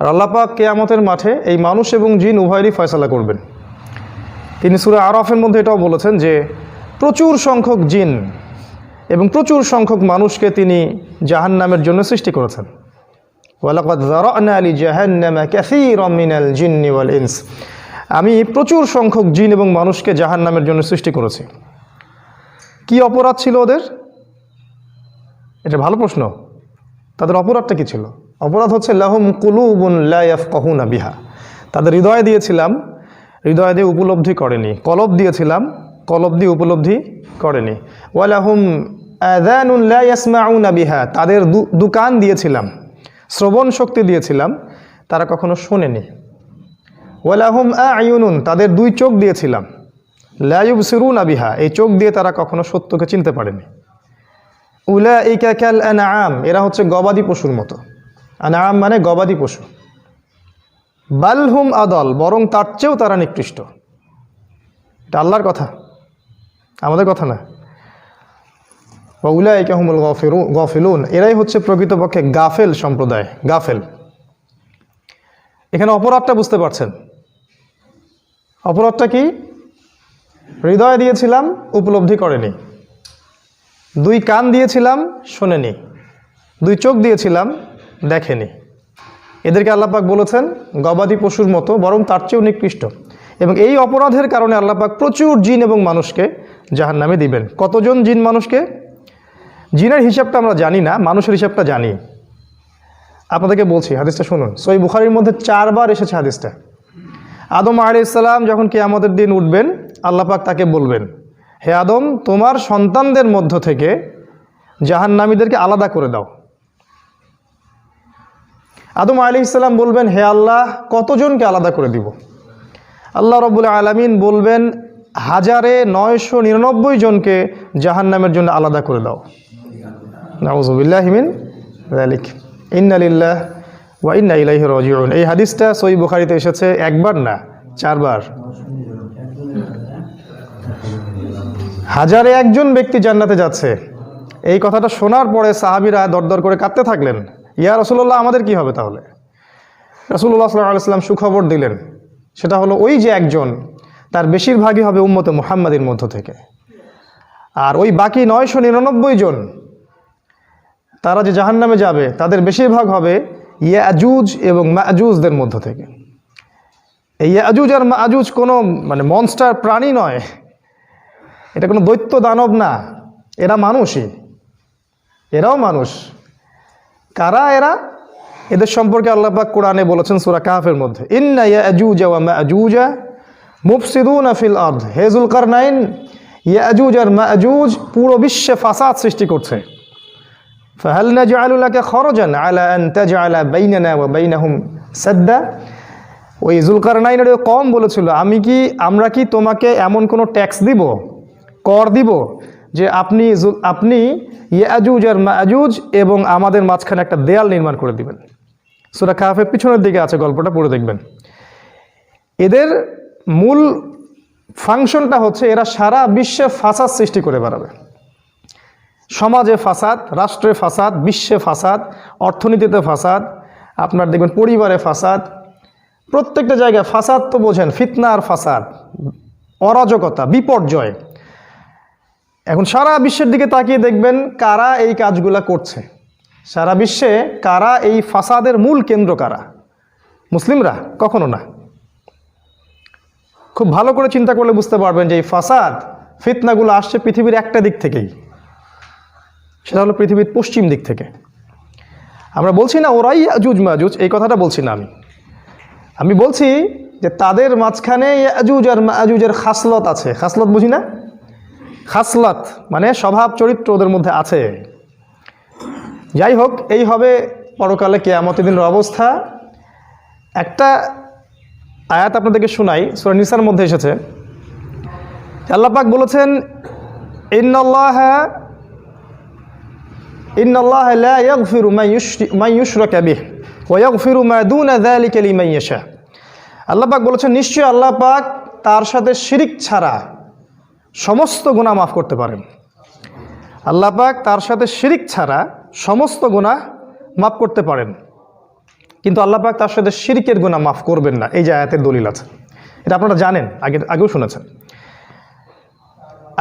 আর আল্লাহ পাক কিয়ামতের মাঠে এই মানুষ এবং জিন উভয়েরই ফয়সালা করবেন। তিনি সূরা আরাফের মধ্যে এটাও বলেছেন যে প্রচুর সংখ্যক জিন এবং প্রচুর সংখ্যক মানুষকে তিনি জাহান্নামের জন্য সৃষ্টি করেছেন। ওয়ালাকাদ যারা'না লিজাহান্নামা কাসীরাম মিনাল জিন্নি ওয়াল ইনস, আমি প্রচুর সংখ্যক জিন এবং মানুষকে জাহান্নামের জন্য সৃষ্টি করেছি। কি অপরাধ ছিল ওদের? এটা ভালো প্রশ্ন। তাদের অপরাধটা কি ছিল? অপরাধ হচ্ছে লাহুম কুলুবুন লা ইয়াফকাহুনা বিহা, তাদের হৃদয় দিয়েছিলাম, হৃদয় দিয়ে উপলব্ধি করেনি। কলব দিয়েছিলাম, কলব দিয়ে উপলব্ধি করেনি। ওয়ালাহুম আযানুন লা ইয়াসমাউনা বিহা, তাদের দু কান দিয়েছিলাম, শ্রবণ শক্তি দিয়েছিলাম, তারা কখনো শোনেনি। ওয়ালাহুম আ'য়ুনুন, তাদের দুই চোখ দিয়েছিলাম, লা ইউবসিরুনা বিহা, এই চোখ দিয়ে তারা কখনো সত্যকে চিনতে পারেনি। উলাইকা কাল আনআম, এরা হচ্ছে গবাদি পশুর মতো। আনআম মানে গবাদি পশু। বালহুম আদল, বরং তার চেয়েও তারা নিকৃষ্ট। এটা আল্লাহর কথা, আমাদের কথা না। উলাইকা হুমুল গাফিলুন, এরাই হচ্ছে প্রকৃতপক্ষে গাফেল সম্প্রদায়, গাফেল। এখানে অপরাধটা বুঝতে পারছেন? অপরাধটা কি? হৃদয় দিয়েছিলাম, উপলব্ধি করেনি। দুই কান দিয়েছিলাম, শোনেনি। দুই চোখ দিয়েছিলাম, দেখেনি। এদেরকে আল্লাহ পাক বলেছেন গবাদি পশুর মতো, বরং তার চেয়েও নিকৃষ্ট। এবং এই অপরাধের কারণে আল্লাহ পাক প্রচুর জিন এবং মানুষকে জাহান্নামে দিবেন। কতজন জিন মানুষকে? জিনের হিসাবটা আমরা জানি না, মানুষের হিসাবটা জানি। আপনাদেরকে বলছি, হাদিসটা শুনুন। সহিহ বুখারীর মধ্যে 4 বার এসেছে হাদিসটা। আদম আলাইহিস সালাম যখন কিয়ামতের দিন উঠবেন, আল্লাহ পাক তাকে বলবেন, হে আদম, তোমার সন্তানদের মধ্য থেকে জাহান্নামীদেরকে আলাদা করে দাও। আদম আলাইহিস সালাম বলবেন, হে আল্লাহ, কতজনকে আলাদা করে দিব? আল্লাহ রাব্বুল আলামিন বলবেন, 1999 জনকে জাহান্নামের জন্য আলাদা করে দাও। নাউযু বিল্লাহি মিন যালিক। ইন্না লিল্লাহি ওয়া ইন্না ইলাইহি রাজিউন। এই হাদিসটা সহিহ বুখারীতে এসেছে 1 বার না, 4 বার। 1001 জন ব্যক্তি জান্নাতে যাচ্ছে। এই কথাটা শোনার পরে সাহাবীরা দরদর করে কাঁদতে থাকলেন, ইয়া রাসূলুল্লাহ, আমাদের কি হবে তাহলে? রাসূলুল্লাহ সাল্লাল্লাহু আলাইহি ওয়াসাল্লাম সুখবর দিলেন, সেটা হলো ওই যে একজন, তার বেশিরভাগই হবে উম্মতে মুহাম্মাদের মধ্য থেকে। আর ওই বাকি 999 জন, তারা যে জাহান্নামে যাবে, তাদের বেশিরভাগ হবে ইয়াজুজ এবং মাজুজদের মধ্য থেকে। এই ইয়াজুজ আর মাজুজ কোনো মনস্টার প্রাণী নয়, এটা কোনো দৈত্য দানব না, এরা মানুষই, এরাও মানুষ। কারা এরা? এদের সম্পর্কে আল্লাহ পাক কোরআনে বলেছেন সূরা কাহফের মধ্যে, ইন্না ইয়াজুজ ওয়া মাজুজ মুফসিদুনা ফিল আরদ। হে যুলকারনাইন, ইয়াজুজ আর মাজুজ পুরো বিশ্বে ফাসাদ সৃষ্টি করছে। ফাহাল নাজআলু লাকা খরজান আলা আন তাজআলা বাইনানা ওয়া বাইনাহুম সাদ্দা। ওই যুলকারনাইনের কম বলেছিল, আমরা কি তোমাকে এমন কোনো ট্যাক্স দিব, কর দিব, যে আপনি ইয়াজুজ আর মাজুজ এবং আমাদের মাঝখানে একটা দেয়াল নির্মাণ করে দিবেন। সূরা কাহফের পিছনের দিকে আছে, গল্পটা পড়ে দেখবেন। এদের মূল ফাংশনটা হচ্ছে এরা সারা বিশ্বে ফাসাদ সৃষ্টি করে বেড়াবে। সমাজে ফাসাদ, রাষ্ট্রে ফাসাদ, বিশ্বে ফাসাদ, অর্থনীতিতে ফাসাদ, আপনার দেখবেন পরিবারে ফাসাদ, প্রত্যেকটা জায়গায় ফাসাদ। তো বোঝেন, ফিতনা আর ফাসাদ, অরাজকতা, বিপর্যয়। এখন সারা বিশ্বের দিকে তাকিয়ে দেখবেন কারা এই কাজগুলা করছে। সারা বিশ্বে কারা এই ফাসাদের মূল কেন্দ্র কারা? মুসলিমরা? কখনো না। খুব ভালো করে চিন্তা করলে বুঝতে পারবেন যে এই ফাসাদ, ফিতনাগুলো আসছে পৃথিবীর একটা দিক থেকেই, সেটা হলো পৃথিবীর পশ্চিম দিক থেকে। আমরা বলছি না ওরাই ইয়াজুজ মাজুজ, এই কথাটা বলছি না আমি বলছি যে তাদের মাঝখানে ইয়াজুজ আর মাজুজের খাসলত আছে। খাসলত বুঝি না? খাসলত মানে স্বভাব চরিত্র ওদের মধ্যে আছে। যাই হোক, এই হবে পরকালে কিয়ামতের দিনের অবস্থা। একটা আয়াত আপনাদেরকে শোনাই, সূরা নিসার মধ্যে এসেছে। আল্লাহ পাক বলেছেন, ইন্নাল্লাহা লা ইয়াগফিরু মান ইউশরাকা বিহি ওয়া ইয়াগফিরু মা দুনা যালিকা লিমান ইয়াশা। আল্লাহ পাক বলেছেন, নিশ্চয়ই আল্লাহ পাক তার সাথে শিরিক ছাড়া সমস্ত গুনাহ মাফ করতে পারেন। আল্লাহ পাক তার সাথে শিরিক ছাড়া সমস্ত গুনাহ মাফ করতে পারেন। কিন্তু আল্লাহ পাক তার সাথে শিরকের গুনাহ মাফ করবেন না, এই যে আয়াতের দলিল আছে। এটা আপনারা জানেন, আগেও শুনেছেন।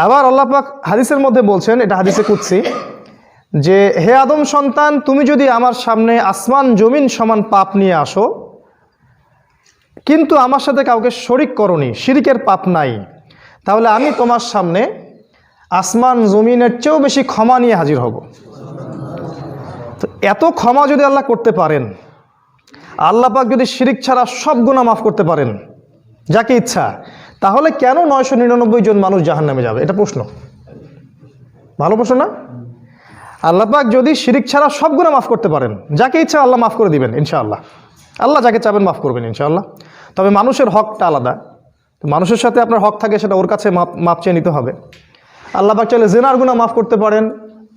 আবার আল্লাহ পাক হাদিসের মধ্যে বলছেন, এটা হাদিসে কুদসি, যে হে আদম সন্তান, তুমি যদি আমার সামনে আসমান জমিন সমান পাপ নিয়ে আসো কিন্তু আমার সাথে কাউকে শরিক করনি, শিরকের পাপ নাই, তাহলে আমি তোমার সামনে আসমান জমিনের চেয়েও বেশি ক্ষমা নিয়ে হাজির হব। তো এত ক্ষমা যদি আল্লাহ করতে পারেন, আল্লাহ পাক যদি শিরিক ছাড়া সব গুনাহ মাফ করতে পারেন যাকে ইচ্ছা, তাহলে কেন 999 জন মানুষ জাহান্নামে যাবে? এটা প্রশ্ন, ভালো প্রশ্ন না? আল্লাহ পাক যদি শিরিক ছাড়া সব গুনাহ মাফ করতে পারেন, যাকে ইচ্ছা আল্লাহ মাফ করে দিবেন ইনশাআল্লাহ। আল্লাহ যাকে চাবেন মাফ করবেন ইনশাআল্লাহ। তবে মানুষের হকটা আলাদা, মানুষের সাথে আপনার হক থাকে, সেটা ওর কাছে মাপ চেয়ে নিতে হবে। আল্লাহ পাক চাইলে জিনার গুনাহ মাফ করতে পারেন,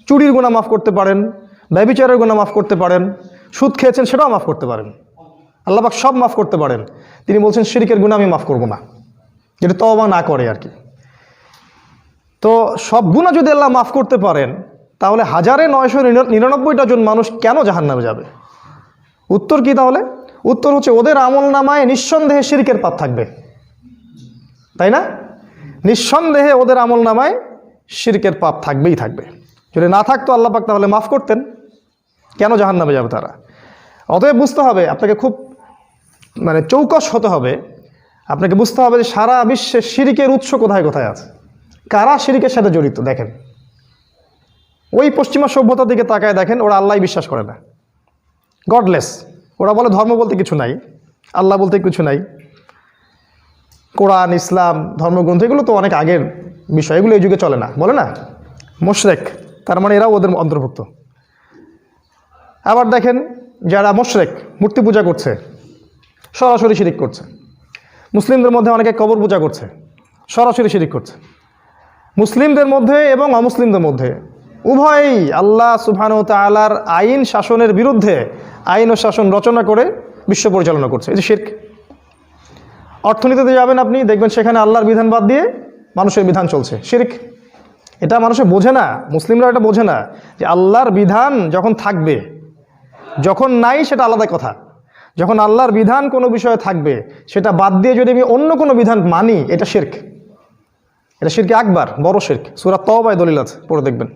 চুরির গুনাহ মাফ করতে পারেন, ব্যভিচারের গুনাহ মাফ করতে পারেন, সুদ খেয়েছেন সেটাও মাফ করতে পারেন। আল্লাহ পাক সব মাফ করতে পারেন। তিনি বলছেন শিরকের গুনাহ আমি মাফ করব না, যেটা তওবা না করে আর কি। তো সব গুনাহ যদি আল্লাহ মাফ করতে পারেন, তাহলে 1999টা জন মানুষ কেন জাহান্নামে যাবে? উত্তর কি তাহলে? উত্তর হচ্ছে ওদের আমল নামায় নিঃসন্দেহে শিরকের পাপ থাকবে, তাই না? নিঃসন্দেহে ওদের আমল নামায় শিরকের পাপ থাকবেই থাকবে। যদি না থাকতো আল্লাহ পাক তাহলে মাফ করতেন, কেন জাহান্নামে যাবে তারা? অতএব বুঝতে হবে, আপনাকে খুব চৌকস হতে হবে। আপনাকে বুঝতে হবে যে সারা বিশ্বে শিরকের উৎস কোথায় কোথায় আছে, কারা শিরকের সাথে জড়িত। দেখেন, ওই পশ্চিমা সভ্যতার দিকে তাকায় দেখেন, ওরা আল্লাহ বিশ্বাস করে না, গডলেস। ওরা বলে ধর্ম বলতে কিছু নাই, আল্লাহ বলতে কিছু নাই, কোরআন ইসলাম ধর্মগ্রন্থ এগুলো তো অনেক আগের বিষয়, এগুলো এই যুগে চলে না, বলে না মুশরিক, তার মানে এরাও ওদের অন্তর্ভুক্ত। আবার দেখেন যারা মুশরিক, মূর্তি পূজা করছে, সরাসরি শিরিক করছে। মুসলিমদের মধ্যে অনেকে কবর পূজা করছে, সরাসরি শিরিক করছে। মুসলিমদের মধ্যে এবং অমুসলিমদের মধ্যে উভয়ই আল্লাহ সুবহানাহু ওয়া তাআলার আইন শাসনের বিরুদ্ধে আইন ও শাসন রচনা করে বিশ্ব পরিচালনা করছে। এই যে শিরক। অর্থনীতিতে যাবেন আপনি, দেখবেন সেখানে আল্লাহর বিধান বাদ দিয়ে মানুষের বিধান চলছে, শিরক। এটা মানুষে বোঝে না, মুসলিমরা এটা বোঝে না যে আল্লাহর বিধান যখন থাকবে, যখন নাই সেটা আলাদা কথা। যখন আল্লাহর বিধান কোনো বিষয়ে থাকবে, সেটা বাদ দিয়ে যদি আমি অন্য কোনো বিধান মানি, এটা শিরক। এটা শিরকে আকবার, বড় শিরক। সূরা তাওবায় দলিল আছে, পড়ে দেখবেন।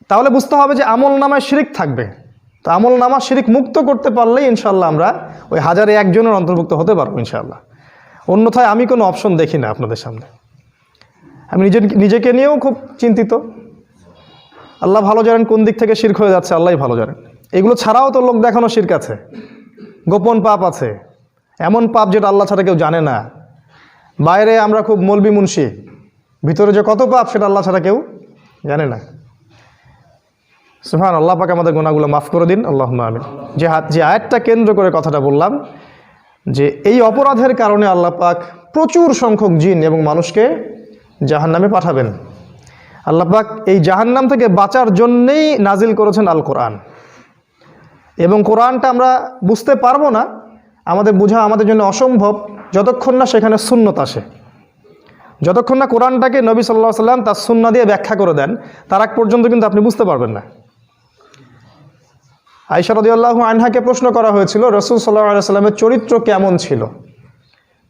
তাহলে বুঝতে হবে যে আমল নামায় শিরিক থাকবে। তো আমল নামা শিরিক মুক্ত করতে পারলেই ইনশাআল্লাহ আমরা ওই 1001 জনের অন্তর্ভুক্ত হতে পারবো ইনশাআল্লাহ। অন্যথায় আমি কোনো অপশন দেখি না আপনাদের সামনে। আমি নিজেকে নিয়েও খুব চিন্তিত। আল্লাহ ভালো জানেন কোন দিক থেকে শিরক হয়ে যাচ্ছে, আল্লাহই ভালো জানেন। এগুলো ছাড়াও তো লোক দেখানো শিরক আছে, গোপন পাপ আছে, এমন পাপ যেটা আল্লাহ ছাড়া কেউ জানে না। বাইরে আমরা খুব মলবি মুন্সি, ভিতরে যে কত পাপ সেটা আল্লাহ ছাড়া কেউ জানে না। সুবহান আল্লাহ পাক আমাদের গুনাহগুলো মাফ করে দিন, আল্লাহুম্মা আমিন। যে আয়াতটা কেন্দ্র করে কথাটা বললাম, যে এই অপরাধের কারণে আল্লাহ পাক প্রচুর সংখ্যক জিন এবং মানুষকে জাহান্নামে পাঠাবেন। আল্লাহ পাক এই জাহান্নাম থেকে বাঁচার জন্যেই নাজিল করেছেন আল কোরআন। এবং কোরআনটা আমরা বুঝতে পারবো না, আমাদের বোঝা আমাদের জন্য অসম্ভব, যতক্ষণ না সেখানে সুন্নত আসে। যতক্ষণ না কোরআনটাকে নবী সাল্লাল্লাহু আলাইহি ওয়াসাল্লাম তার সুন্নাহ দিয়ে ব্যাখ্যা করে দেন, তার আগ পর্যন্ত কিন্তু আপনি বুঝতে পারবেন না। আয়েশা রাদিয়াল্লাহু আনহাকে প্রশ্ন করা হয়েছিল রাসূল সাল্লাল্লাহু আলাইহি ওয়াসাল্লামের চরিত্র কেমন ছিল।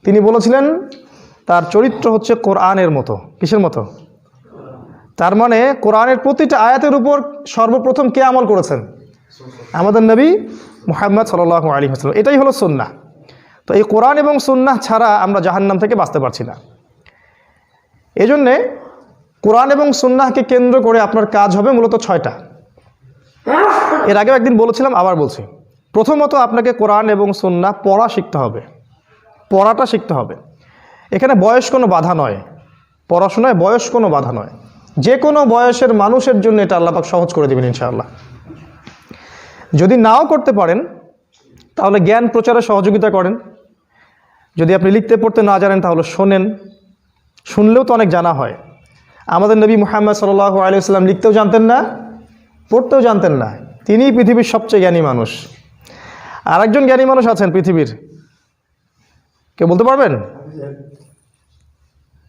তিনি বলেছিলেন তার চরিত্র হচ্ছে কোরআনের মতো। কিসের মতো? তার মানে কোরআনের প্রতিটা আয়াতের উপর সর্বপ্রথম কে আমল করেছেন? আমাদের নবী মুহাম্মদ সাল্লাল্লাহু আলাইহি ওয়াসাল্লাম। এটাই হলো সুন্নাহ। তো এই কোরআন এবং সুন্নাহ ছাড়া আমরা জাহান্নাম থেকে বাঁচতে পারছি না। এজন্যে কোরআন এবং সুন্নাহকে কেন্দ্র করে আপনার কাজ হবে মূলত 6টা। এর আগেও একদিন বলেছিলাম, আবার বলছি। প্রথমত আপনাকে কোরআন এবং সুন্নাহ পড়া শিখতে হবে, পড়াটা শিখতে হবে। এখানে বয়স কোনো বাধা নয়, পড়াশোনায় বয়স কোনো বাধা নয়। যে কোনো বয়সের মানুষের জন্য এটা আল্লাহ পাক সহজ করে দেবেন ইনশাআল্লাহ। যদি নাও করতে পারেন তাহলে জ্ঞান প্রচারে সহযোগিতা করেন। যদি আপনি লিখতে পড়তে না জানেন তাহলে শোনেন, শুনলেও তো অনেক জানা হয়। আমাদের নবী মুহাম্মদ সাল্লাল্লাহু আলাইহি ওয়াসাল্লাম লিখতেও জানতেন না, পড়তেও জানতেন না। তিনিই পৃথিবীর সবচেয়ে জ্ঞানী মানুষ। আরেকজন জ্ঞানী মানুষ আছেন পৃথিবীর, কেউ বলতে পারবেন?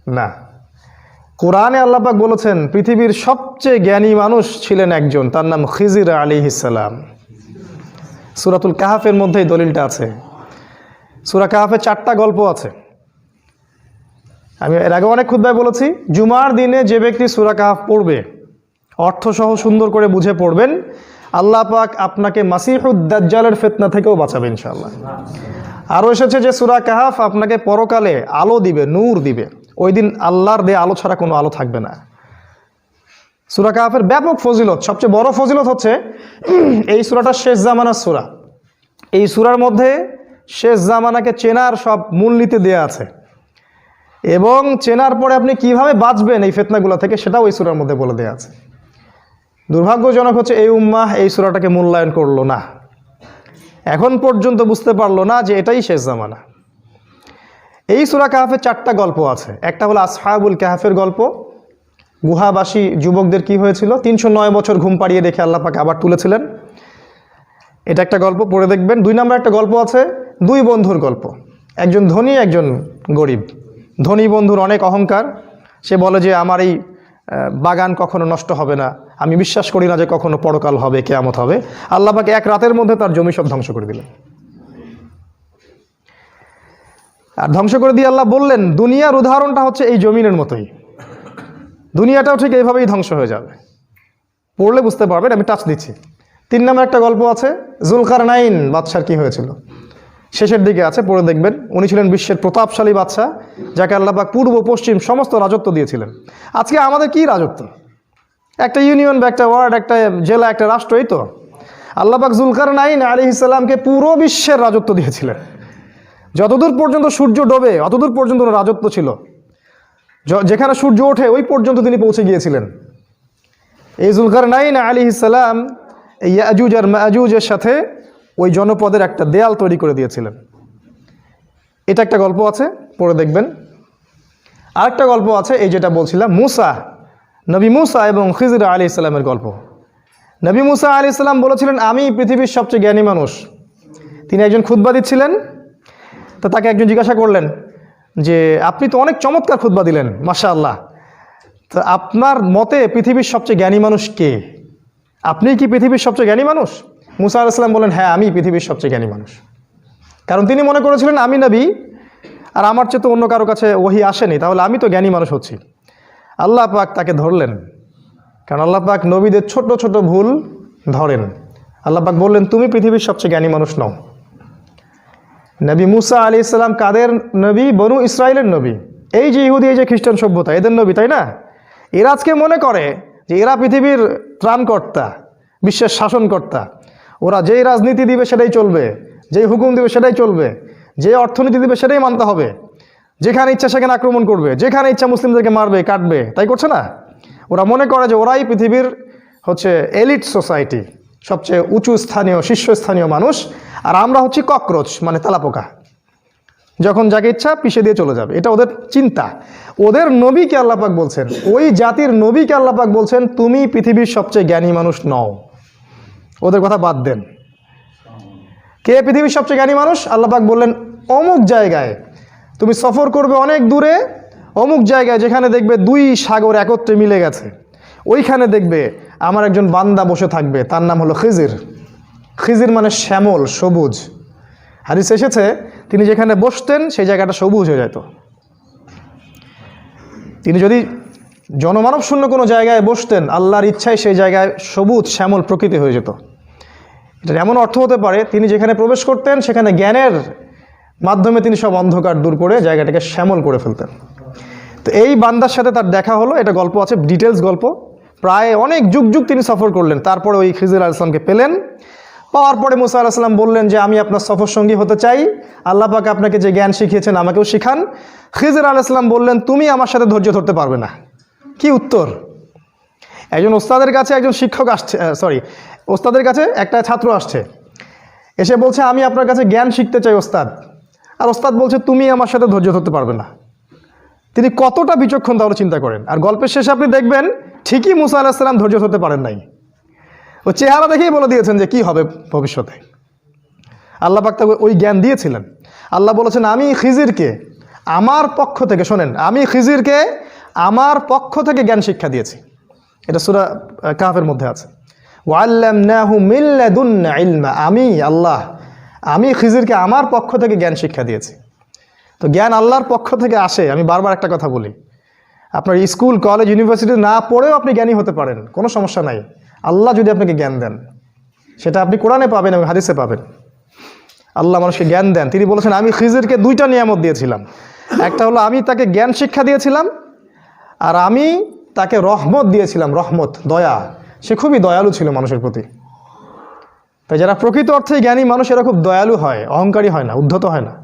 না। কোরআনে আল্লাহ পাক বলেছেন পৃথিবীর সবচেয়ে জ্ঞানী মানুষ ছিলেন একজন, তার নাম খিজির আলাইহিস সালাম। সূরাতুল কাহাফের মধ্যেই দলিলটা আছে। সূরা কাহাফে 4টা গল্প আছে। আমি এর আগে অনেক খুতবায় বলেছি, জুমার দিনে যে ব্যক্তি সূরা কাহাফ পড়বে, অর্থসহ সুন্দর করে বুঝে পড়বেন, আল্লাহ পাক আপনাকে মাসিহুদ দাজ্জালের ফিতনা থেকেও বাঁচাবে ইনশাআল্লাহ। আরও এসেছে যে সূরা কাহাফ আপনাকে পরকালে আলো দিবে, নূর দিবে। ওই দিন আল্লাহর দেয়া আলো ছাড়া কোনো আলো থাকবে না। সূরা কাহাফের ব্যাপক ফজিলত, সবচেয়ে বড় ফজিলত হচ্ছে এই সূরাটা শেষ জামানার সূরা। এই সূরার মধ্যে শেষ জামানাকে চেনার সব মূলনীতি দেয়া আছে, এবং চেনার পরে আপনি কিভাবে বাঁচবেন এই ফিতনাগুলো থেকে সেটাও এই সূরার মধ্যে বলে দেয়া আছে। দুর্ভাগ্যজনক হচ্ছে এই উম্মাহ এই সূরাটাকে মূল্যায়ন করলো না, এখন পর্যন্ত বুঝতে পারলো না যে এটাই শেষ জামানা। এই সূরা কাহাফে 4টা গল্প আছে। একটা হলো আসহাবুল কাহাফের গল্প, গুহাবাসী যুবকদের কি হয়েছিল, 309 বছর ঘুম পাড়িয়ে রেখে আল্লাহ পাক আবার তুলেছিলেন। এটা একটা গল্প, পড়ে দেখবেন। 2 নম্বর একটা গল্প আছে, 2 বন্ধুর গল্প, একজন ধনী একজন গরিব। ধনী বন্ধুর অনেক অহংকার, সে বলে যে আমার এই বাগান কখনো নষ্ট হবে না, আমি বিশ্বাস করি না যে কখনো পরকাল হবে, কিয়ামত হবে। আল্লাহ পাক এক রাতের মধ্যে তার জমি সব ধ্বংস করে দিলেন। আর ধ্বংস করে দিয়ে আল্লাহ বললেন, দুনিয়ার উদাহরণটা হচ্ছে এই জমিনের মতোই, দুনিয়াটাও ঠিক এইভাবেই ধ্বংস হয়ে যাবে। পড়লে বুঝতে পারবেন, আমি টাচ দিচ্ছি। 3 নম্বর একটা গল্প আছে, জুলকারনাইন বাদশার কি হয়েছিল, শেষের দিকে আছে, পড়ে দেখবেন। উনি ছিলেন বিশ্বের প্রতাপশালী বাদশা, যাকে আল্লাহ পাক পূর্ব পশ্চিম সমস্ত রাজত্ব দিয়েছিলেন। আজকে আমাদের কি রাজত্ব? একটা ইউনিয়ন বা একটা ওয়ার্ড, একটা জেলা, একটা রাষ্ট্র, এই তো। আল্লাহ পাক জুলকারনাইন আলাইহিস সালামকে পুরো বিশ্বের রাজত্ব দিয়েছিলেন। যতদূর পর্যন্ত সূর্য ডোবে অতদূর পর্যন্ত রাজত্ব ছিল, যেখানে সূর্য ওঠে ওই পর্যন্ত তিনি পৌঁছে গিয়েছিলেন। এই জুলকারনাইন আলাইহিস সালাম ইয়াজুজ আর মাজুজের সাথে ওই জনপদের একটা দেয়াল তৈরি করে দিয়েছিলেন। এটা একটা গল্প আছে, পড়ে দেখবেন। আরেকটা গল্প আছে, এই যেটা বলছিলাম, নবী মুসা এবং খিজির আলাইহিস সালামের গল্প। নবী মুসা আলাইহিস সালাম বলেছিলেন, আমি পৃথিবীর সবচেয়ে জ্ঞানী মানুষ। তিনি একজন খুতবা দিচ্ছিলেন, তো তাকে একজন জিজ্ঞাসা করলেন যে আপনি তো অনেক চমৎকার খুতবা দিলেন, মাশাআল্লাহ, তো আপনার মতে পৃথিবীর সবচেয়ে জ্ঞানী মানুষ কে? আপনি কি পৃথিবীর সবচেয়ে জ্ঞানী মানুষ? মুসা আলাইহিস সালাম বলেন, হ্যাঁ, আমি পৃথিবীর সবচেয়ে জ্ঞানী মানুষ। কারণ তিনি মনে করেছিলেন আমি নবী, আর আমার চেয়ে তো অন্য কারো কাছে ওহী আসেনি, তাহলে আমি তো জ্ঞানী মানুষ হচ্ছি। আল্লাহ পাক তাকে ধরলেন, কারণ আল্লাহ পাক নবীদের ছোট ছোট ভুল ধরেন। আল্লাহ পাক বললেন, তুমি পৃথিবীর সবচেয়ে জ্ঞানী মানুষ নও। নবী মুসা আলাইহিস সালাম কাদের নবী? বনু ইসরাইলের নবী। এই যে ইহুদি, এই যে খ্রিস্টান সভ্যতা, এদের নবী, তাই না? এরা আজকে মনে করে যে এরা পৃথিবীর ত্রাণকর্তা, বিশ্বের শাসনকর্তা। ওরা যেই রাজনীতি দিবে সেটাই চলবে, যেই হুকুম দিবে সেটাই চলবে, যে অর্থনীতি দিবে সেটাই মানতে হবে, যেখানে ইচ্ছা সেখানে আক্রমণ করবে, যেখানে ইচ্ছা মুসলিমদেরকে মারবে, কাটবে। তাই করছে না? ওরা মনে করে যে ওরাই পৃথিবীর হচ্ছে এলিট সোসাইটি, সবচেয়ে উঁচু স্থানীয়, শীর্ষস্থানীয় মানুষ, আর আমরা হচ্ছি ককরোচ, মানে তেলাপোকা, যখন যাকে ইচ্ছা পিষে দিয়ে চলে যাবে। এটা ওদের চিন্তা। ওদের নবীকে আল্লাহ পাক বলছেন, ওই জাতির নবীকে আল্লাহ পাক বলছেন, তুমি পৃথিবীর সবচেয়ে জ্ঞানী মানুষ নও। ওদের কথা বাদ দেন। কে পৃথিবীর সবচেয়ে জ্ঞানী মানুষ? আল্লাহ পাক বললেন, অমুক জায়গায় তুমি সফর করবে, অনেক দূরে, অমুক জায়গায় যেখানে দেখবে 2 সাগর একত্রে মিলে গেছে, ওইখানে দেখবে আমার একজন বান্দা বসে থাকবে, তার নাম হলো খিজির। খিজির মানে শ্যামল, সবুজ। হাদিস এসেছে, তিনি যেখানে বসতেন সেই জায়গাটা সবুজ হয়ে যেত। তিনি যদি জনমানব শূন্য কোনো জায়গায় বসতেন, আল্লাহর ইচ্ছায় সেই জায়গায় সবুজ শ্যামল প্রকৃতি হয়ে যেত। এটার এমন অর্থ হতে পারে, তিনি যেখানে প্রবেশ করতেন সেখানে জ্ঞানের মাধ্যমে তিনি সব অন্ধকার দূর করে জায়গাটাকে শ্যামল করে ফেলতেন। তো এই বান্দার সাথে তার দেখা হলো, এটা গল্প আছে, ডিটেলস গল্প। প্রায় অনেক যুগ যুগ তিনি সফর করলেন, তারপরে ওই খিজির আলাইহিস সালামকে পেলেন। পাওয়ার পরে মুসা আলাইহিস সালাম বললেন যে আমি আপনার সফর সঙ্গী হতে চাই, আল্লাহ পাক আপনাকে যে জ্ঞান শিখিয়েছেন আমাকেও শিখান। খিজির আলাইহিস সালাম বললেন, তুমি আমার সাথে ধৈর্য ধরতে পারবে না। কি উত্তর? একজন ওস্তাদের কাছে একজন শিক্ষক আসছে, ওস্তাদের কাছে একটা ছাত্র আসছে, এসে বলছে আমি আপনার কাছে জ্ঞান শিখতে চাই ওস্তাদ। আর ওস্তাদ বলছে তুমি আমার সাথে ধৈর্য ধরতে পারবে না। তিনি কতটা বিচক্ষণ তাহলে চিন্তা করেন। আর গল্পের শেষে আপনি দেখবেন ঠিকই মুসা আলাইহিস সালাম ধৈর্য ধরতে পারেন নাই। ও চেহারা দেখেই বলে দিয়েছেন যে কি হবে ভবিষ্যতে। আল্লাহ পাক তাকে ওই জ্ঞান দিয়েছিলেন। আল্লাহ বলেছেন, আমি খিজিরকে আমার পক্ষ থেকে, শোনেন, আমি খিজিরকে আমার পক্ষ থেকে জ্ঞান শিক্ষা দিয়েছি। এটা সূরা কাহফের মধ্যে আছে। ওয়াল্লামনাহু মিন লাদুন্না ইলমা, আমি আল্লাহ, আমি খিজিরকে আমার পক্ষ থেকে জ্ঞান শিক্ষা দিয়েছি। তো জ্ঞান আল্লাহর পক্ষ থেকে আসে। আমি বারবার একটা কথা বলি, আপনার স্কুল কলেজ ইউনিভার্সিটি না পড়েও আপনি জ্ঞানী হতে পারেন, কোনো সমস্যা নাই, আল্লাহ যদি আপনাকে জ্ঞান দেন। সেটা আপনি কোরআনে পাবেন এবং হাদিসে পাবেন। আল্লাহ মানুষকে জ্ঞান দেন। তিনি বলেছেন, আমি খিজিরকে দুইটা নিয়ামত দিয়েছিলাম। একটা হলো আমি তাকে জ্ঞান শিক্ষা দিয়েছিলাম, আর আমি তাকে রহমত দিয়েছিলাম, রহমত, দয়া। সে খুবই দয়ালু ছিল মানুষের প্রতি। তাই যারা প্রকৃত অর্থে জ্ঞানী মানুষ, এরা খুব দয়ালু হয়, অহংকারী হয় না, উদ্ধত হয় না।